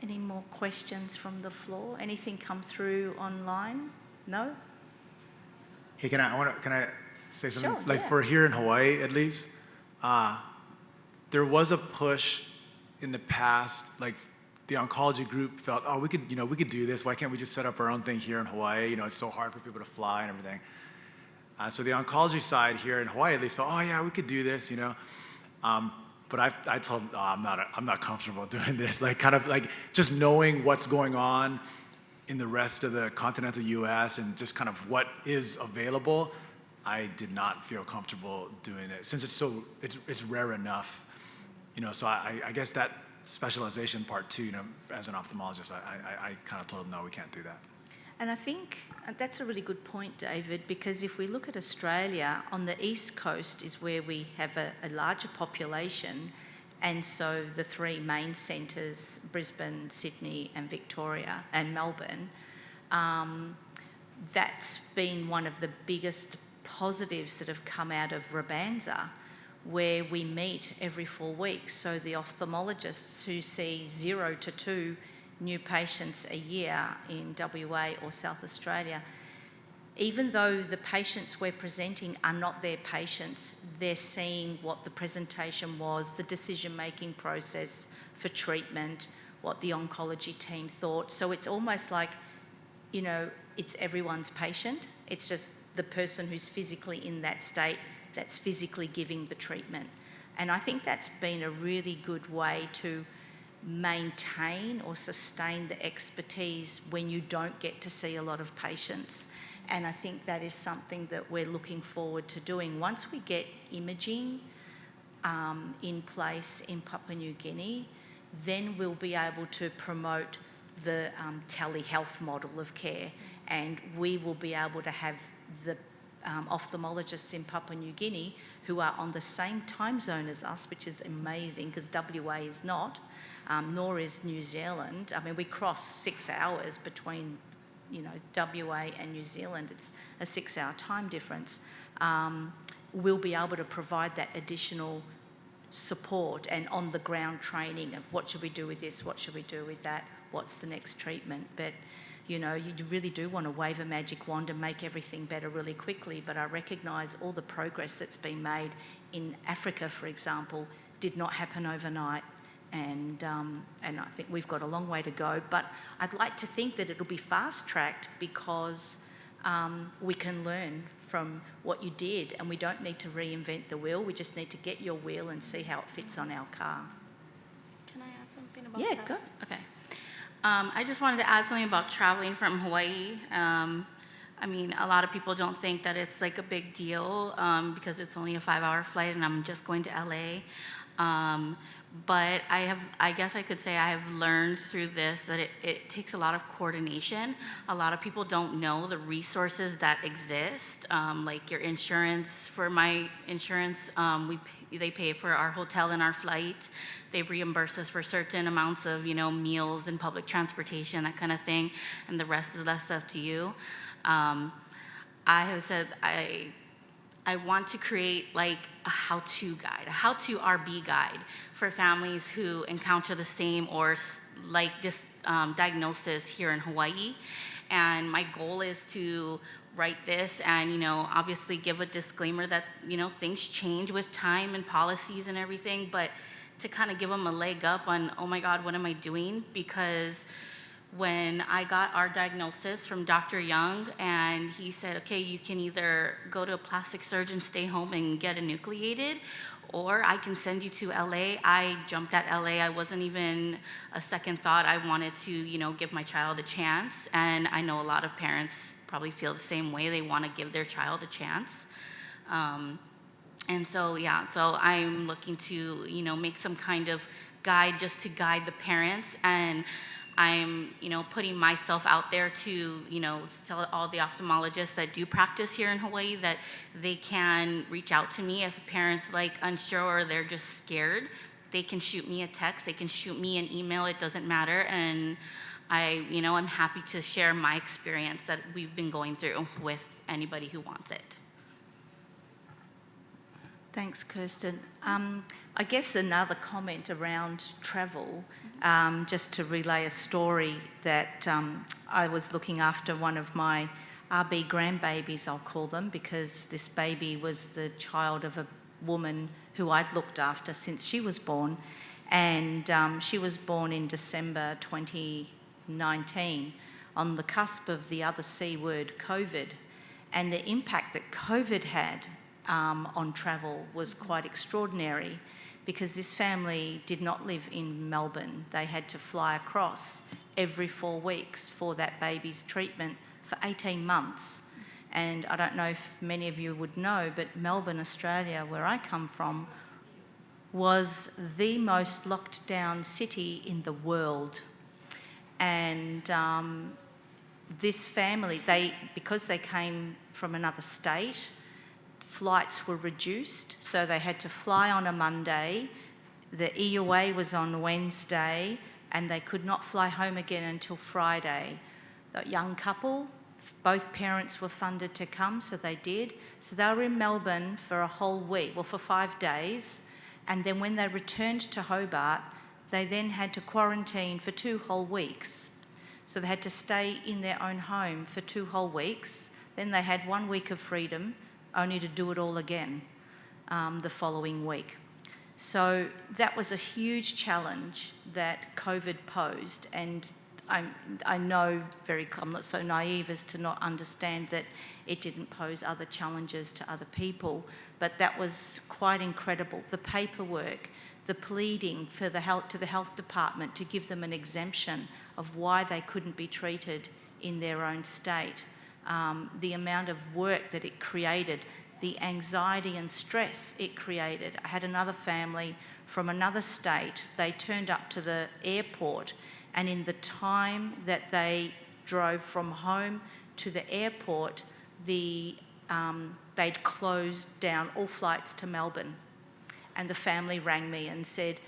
Any more questions from the floor? Anything come through online? No? Hey, can I say something? Sure, Like yeah. for here in Hawaii, at least, there was a push in the past, like the oncology group felt, oh, we could do this. Why can't we just set up our own thing here in Hawaii? It's so hard for people to fly and everything. So the oncology side here in Hawaii at least felt, oh yeah, we could do this, But I told them, oh, I'm not comfortable doing this. Like kind of like just knowing what's going on in the rest of the continental U.S. and just kind of what is available, I did not feel comfortable doing it since it's rare enough, So I guess that specialization part too, as an ophthalmologist, I kind of told them, no, we can't do that. And I think that's a really good point, David, because if we look at Australia, on the east coast is where we have a larger population, and so the three main centres, Brisbane, Sydney and Victoria and Melbourne, that's been one of the biggest positives that have come out of Rabanza, where we meet every 4 weeks. So the ophthalmologists who see 0 to 2 new patients a year in WA or South Australia, even though the patients we're presenting are not their patients, they're seeing what the presentation was, the decision-making process for treatment, what the oncology team thought. So it's almost like, it's everyone's patient. It's just the person who's physically in that state that's physically giving the treatment. And I think that's been a really good way to maintain or sustain the expertise when you don't get to see a lot of patients. And I think that is something that we're looking forward to doing. Once we get imaging in place in Papua New Guinea, then we'll be able to promote the telehealth model of care, and we will be able to have the ophthalmologists in Papua New Guinea who are on the same time zone as us, which is amazing because WA is not, nor is New Zealand. I mean, we cross 6 hours between, WA and New Zealand. It's a 6-hour time difference. We'll be able to provide that additional support and on-the-ground training of what should we do with this, what should we do with that, what's the next treatment. But you really do want to wave a magic wand and make everything better really quickly, but I recognise all the progress that's been made in Africa, for example, did not happen overnight, and I think we've got a long way to go. But I'd like to think that it'll be fast-tracked because we can learn from what you did, and we don't need to reinvent the wheel. We just need to get your wheel and see how it fits on our car. Can I add something about Yeah, that? go. Okay. I just wanted to add something about traveling from Hawaii. I mean, a lot of people don't think that it's like a big deal because it's only a 5-hour flight and I'm just going to LA. But I guess I could say I have learned through this that it takes a lot of coordination. A lot of people don't know the resources that exist, like your insurance. For my insurance, they pay for our hotel and our flight. They reimburse us for certain amounts of, meals and public transportation, that kind of thing, and the rest is left up to you. I have said I want to create like a how-to guide, a how-to RB guide for families who encounter the same or like diagnosis here in Hawaii. And my goal is to write this and, obviously give a disclaimer that, things change with time and policies and everything, but to kind of give them a leg up on, oh my God, what am I doing? Because when I got our diagnosis from Dr. Young, and he said, okay, you can either go to a plastic surgeon, stay home and get enucleated, or I can send you to LA. I jumped at LA. I wasn't even a second thought. I wanted to, give my child a chance. And I know a lot of parents probably feel the same way. They want to give their child a chance. And so I'm looking to, make some kind of guide just to guide the parents. And I'm, putting myself out there to, tell all the ophthalmologists that do practice here in Hawaii that they can reach out to me if a parent's unsure or they're just scared. They can shoot me a text, they can shoot me an email, it doesn't matter. And I'm happy to share my experience that we've been going through with anybody who wants it. Thanks, Kirsten. I guess another comment around travel, just to relay a story that I was looking after one of my RB grandbabies, I'll call them, because this baby was the child of a woman who I'd looked after since she was born. And she was born in December 2019 on the cusp of the other C word, COVID. And the impact that COVID had on travel was quite extraordinary, because this family did not live in Melbourne. They had to fly across every 4 weeks for that baby's treatment for 18 months. And I don't know if many of you would know, but Melbourne, Australia, where I come from, was the most locked down city in the world. And this family, because they came from another state, flights were reduced, so they had to fly on a Monday. The EUA was on Wednesday, and they could not fly home again until Friday. The young couple, both parents were funded to come, so they did. So they were in Melbourne for a whole week, for 5 days, and then when they returned to Hobart, they then had to quarantine for 2 whole weeks. So they had to stay in their own home for 2 whole weeks. Then they had 1 week of freedom, only to do it all again the following week. So that was a huge challenge that COVID posed, and I know I'm not so naive as to not understand that it didn't pose other challenges to other people, but that was quite incredible. The paperwork, the pleading for to the health department to give them an exemption of why they couldn't be treated in their own state. The amount of work that it created, the anxiety and stress it created. I had another family from another state. They turned up to the airport, and in the time that they drove from home to the airport, they'd closed down all flights to Melbourne. And the family rang me and said,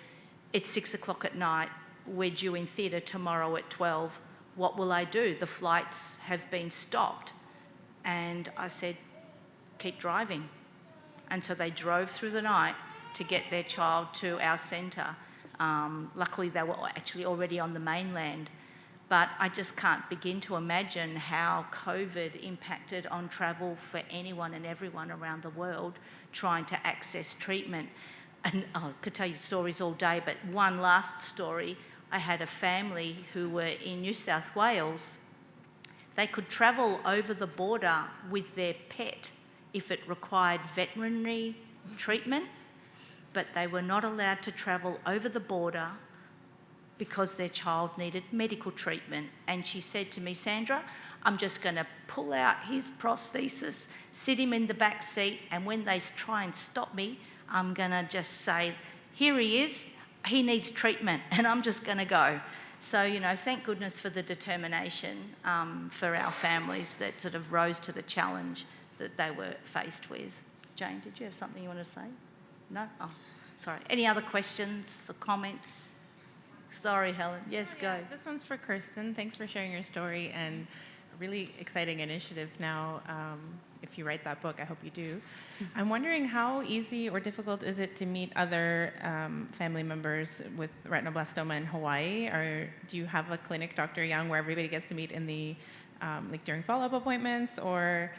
it's 6 o'clock at night, we're due in theatre tomorrow at 12. What will I do? The flights have been stopped. And I said, keep driving. And so they drove through the night to get their child to our centre. Luckily, they were actually already on the mainland. But I just can't begin to imagine how COVID impacted on travel for anyone and everyone around the world trying to access treatment. And I could tell you stories all day, but one last story. I had a family who were in New South Wales. They could travel over the border with their pet if it required veterinary treatment, but they were not allowed to travel over the border because their child needed medical treatment. And she said to me, Sandra, I'm just going to pull out his prosthesis, sit him in the back seat, and when they try and stop me, I'm going to just say, here he is, he needs treatment, and I'm just going to go. So, thank goodness for the determination for our families that sort of rose to the challenge that they were faced with. Jayne, did you have something you want to say? No? Oh, sorry. Any other questions or comments? Sorry, Helen. Yes, go. This one's for Kirsten. Thanks for sharing your story, and a really exciting initiative now. If you write that book, I hope you do. I'm wondering how easy or difficult is it to meet other family members with retinoblastoma in Hawaii? Or do you have a clinic, Dr. Young, where everybody gets to meet in the like during follow-up appointments? Or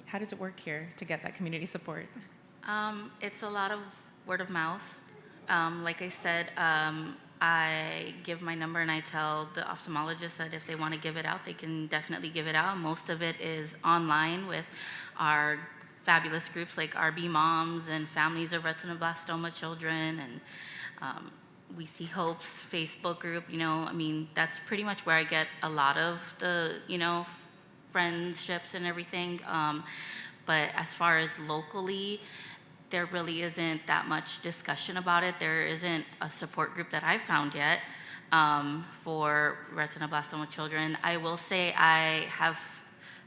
how does it work here to get that community support? It's a lot of word of mouth. Like I said, I give my number and I tell the ophthalmologist that if they want to give it out, they can definitely give it out. Most of it is online with our fabulous groups like RB Moms and Families of Retinoblastoma Children, and We See Hope's Facebook group. That's pretty much where I get a lot of the, friendships and everything. But as far as locally, there really isn't that much discussion about it. There isn't a support group that I've found yet for retinoblastoma children. I will say I have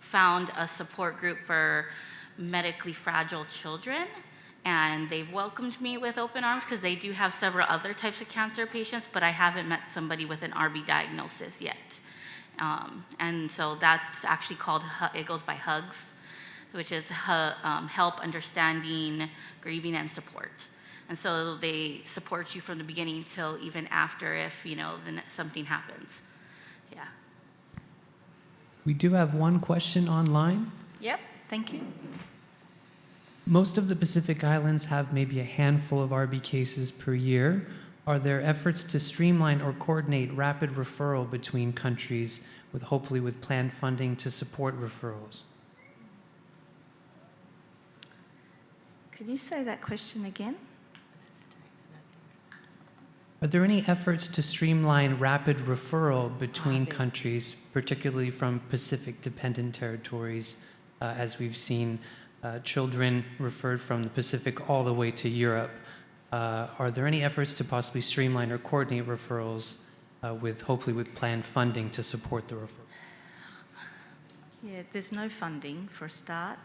found a support group for medically fragile children, and they've welcomed me with open arms because they do have several other types of cancer patients, but I haven't met somebody with an RB diagnosis yet. And so that's actually called, it goes by HUGS, which is help, understanding, grieving, and support. And so they support you from the beginning till even after if, then something happens. Yeah. We do have one question online. Yep, thank you. Most of the Pacific Islands have maybe a handful of RB cases per year. Are there efforts to streamline or coordinate rapid referral between countries hopefully with planned funding to support referrals? Can you say that question again? Are there any efforts to streamline rapid referral between countries, particularly from Pacific-dependent territories, as we've seen children referred from the Pacific all the way to Europe? Are there any efforts to possibly streamline or coordinate referrals hopefully with planned funding to support the referral? Yeah, there's no funding for a start.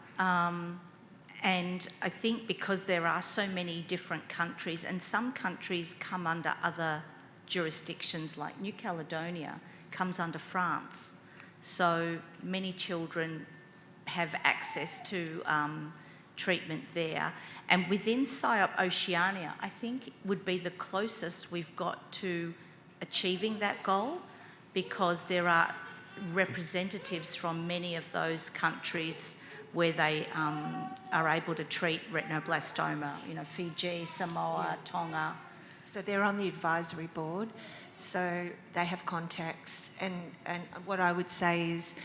And I think because there are so many different countries, and some countries come under other jurisdictions, like New Caledonia comes under France. So many children have access to treatment there. And within SIOP Oceania, I think would be the closest we've got to achieving that goal, because there are representatives from many of those countries where they are able to treat retinoblastoma, Fiji, Samoa, Tonga. So they're on the advisory board, so they have contacts. And what I would say is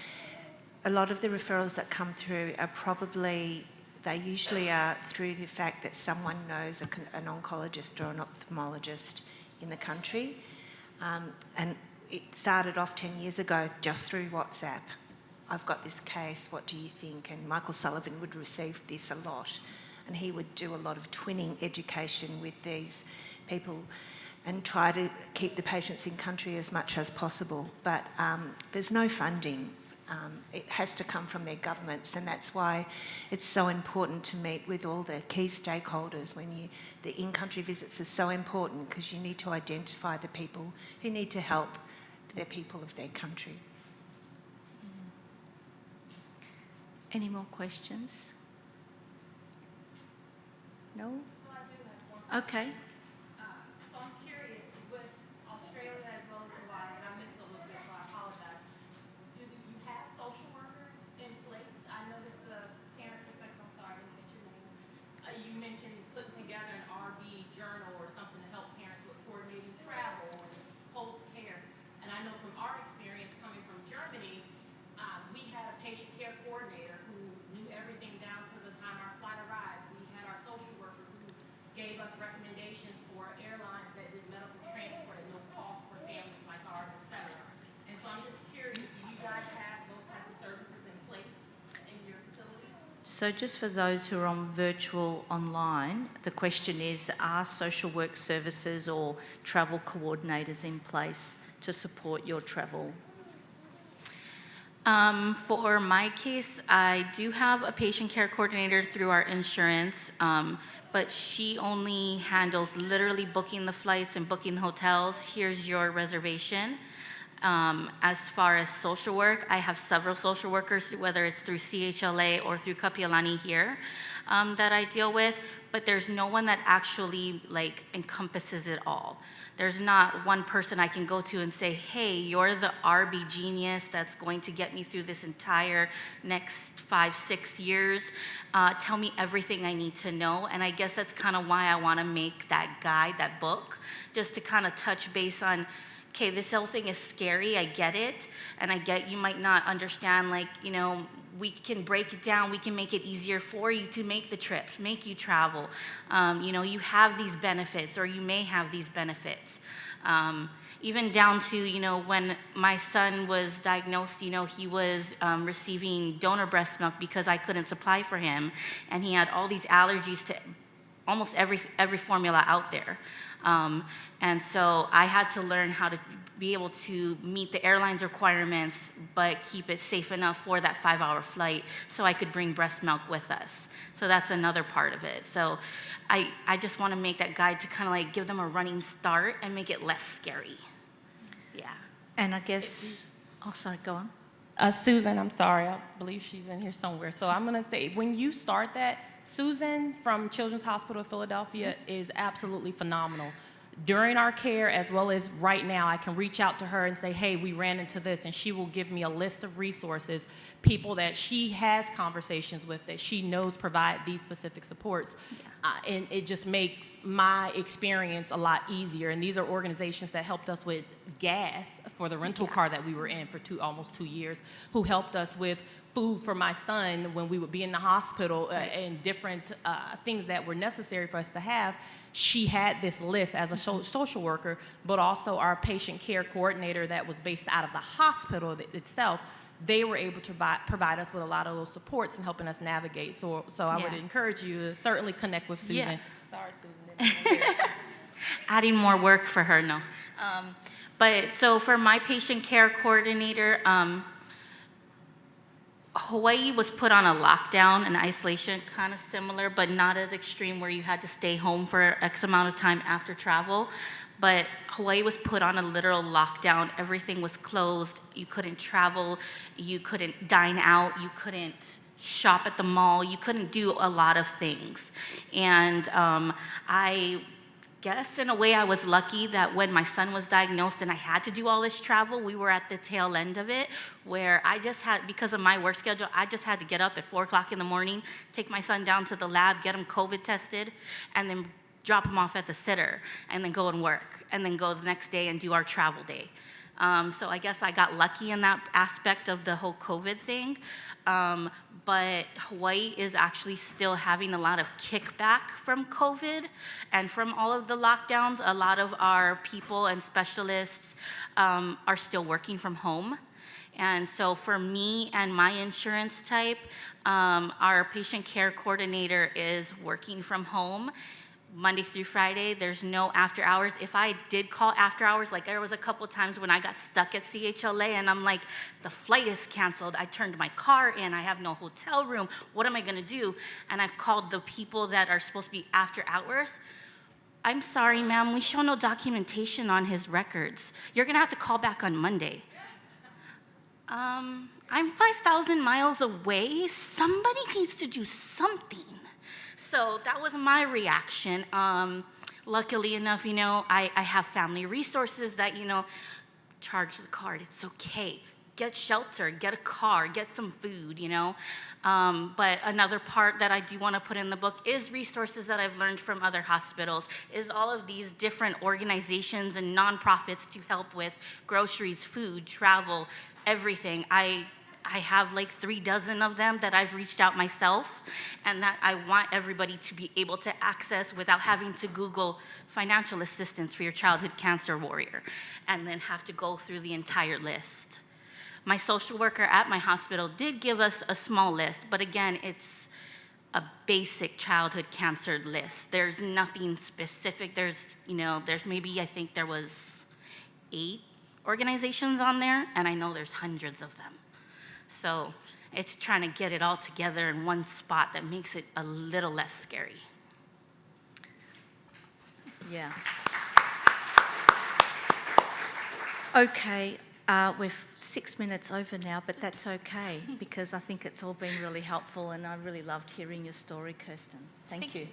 a lot of the referrals that come through are they usually are through the fact that someone knows an oncologist or an ophthalmologist in the country. And it started off 10 years ago just through WhatsApp. I've got this case, what do you think? And Michael Sullivan would receive this a lot, and he would do a lot of twinning education with these people and try to keep the patients in country as much as possible. But there's no funding. It has to come from their governments, and that's why it's so important to meet with all the key stakeholders. The in-country visits are so important because you need to identify the people who need to help the people of their country. Any more questions? No? I do have one. Okay. So I'm curious, with Australia as well as Hawaii, and I missed a little bit, so I apologize. Do you have social workers in place? I noticed the parent perspective, I'm sorry, I didn't get your name. You mentioned putting together an RB journal or something to help parents with coordinating travel and post-care. And I know from our experience coming from Germany, we had a patient care coordinator who knew everything down to the time our flight arrived. We had our social worker who gave us recommendations So just for those who are on virtual online, the question is, are social work services or travel coordinators in place to support your travel? For my case, I do have a patient care coordinator through our insurance, but she only handles literally booking the flights and booking the hotels. Here's your reservation. As far as social work, I have several social workers, whether it's through CHLA or through Kapiolani here, that I deal with, but there's no one that actually encompasses it all. There's not one person I can go to and say, hey, you're the RB genius that's going to get me through this entire next 5-6 years. Tell me everything I need to know. And I guess that's kind of why I want to make that guide, that book, just to kind of touch base on, okay, this whole thing is scary, I get it, and I get you might not understand, we can break it down, we can make it easier for you to make the trips, make you travel. You have these benefits, or you may have these benefits. Even down to, when my son was diagnosed, he was receiving donor breast milk because I couldn't supply for him, and he had all these allergies to almost every formula out there. And so I had to learn how to be able to meet the airline's requirements, but keep it safe enough for that 5-hour flight so I could bring breast milk with us. So that's another part of it. So I just want to make that guide to kind of give them a running start and make it less scary. Yeah. And I guess, sorry, go on. Susan, I'm sorry, I believe she's in here somewhere. So I'm going to say, when you start that, Susan from Children's Hospital of Philadelphia is absolutely phenomenal. During our care, as well as right now, I can reach out to her and say, hey, we ran into this, and she will give me a list of resources, people that she has conversations with that she knows provide these specific supports. And it just makes my experience a lot easier. And these are organizations that helped us with gas for the rental car that we were in for almost 2 years, who helped us with food for my son when we would be in the hospital, and different things that were necessary for us to have. She had this list as a social worker, but also our patient care coordinator that was based out of the hospital itself. They were able to provide us with a lot of those supports and helping us navigate. So I would encourage you to certainly connect with Susan. Sorry, Susan. Adding more work for her, no. But so for my patient care coordinator, Hawaii was put on a lockdown and isolation, kind of similar, but not as extreme, where you had to stay home for X amount of time after travel. But Hawaii was put on a literal lockdown. Everything was closed. You couldn't travel. You couldn't dine out. You couldn't shop at the mall. You couldn't do a lot of things. And I guess in a way I was lucky that when my son was diagnosed and I had to do all this travel, we were at the tail end of it, where I just had, because of my work schedule, I just had to get up at 4 o'clock in the morning, take my son down to the lab, get him COVID tested, and then drop him off at the sitter, and then go and work, and then go the next day and do our travel day. So I guess I got lucky in that aspect of the whole COVID thing. But Hawaii is actually still having a lot of kickback from COVID and from all of the lockdowns. A lot of our people and specialists are still working from home. And so for me and my insurance type, our patient care coordinator is working from home Monday through Friday. There's no after hours. If I did call after hours, there was a couple times when I got stuck at CHLA and I'm like, the flight is canceled. I turned my car in. I have no hotel room. What am I going to do? And I've called the people that are supposed to be after hours. I'm sorry, ma'am, we show no documentation on his records. You're going to have to call back on Monday. I'm 5,000 miles away. Somebody needs to do something. So that was my reaction. Luckily enough, I have family resources that, charge the card. It's okay. Get shelter, get a car, get some food, But another part that I do want to put in the book is resources that I've learned from other hospitals, is all of these different organizations and nonprofits to help with groceries, food, travel, everything. I have 36 of them that I've reached out myself, and that I want everybody to be able to access without having to Google financial assistance for your childhood cancer warrior and then have to go through the entire list. My social worker at my hospital did give us a small list, but again, it's a basic childhood cancer list. There's nothing specific. There's maybe, I think there was 8 organizations on there, and I know there's hundreds of them. So it's trying to get it all together in one spot that makes it a little less scary. Yeah. Okay, we're 6 minutes over now, but that's okay because I think it's all been really helpful, and I really loved hearing your story, Kirsten. Thank you.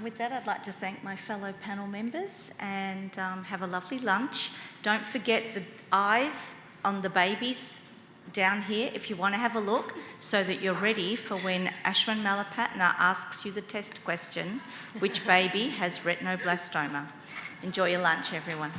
With that, I'd like to thank my fellow panel members and have a lovely lunch. Don't forget the eyes on the babies down here if you want to have a look, so that you're ready for when Ashwin Malapatna asks you the test question, which baby has retinoblastoma. Enjoy your lunch, everyone.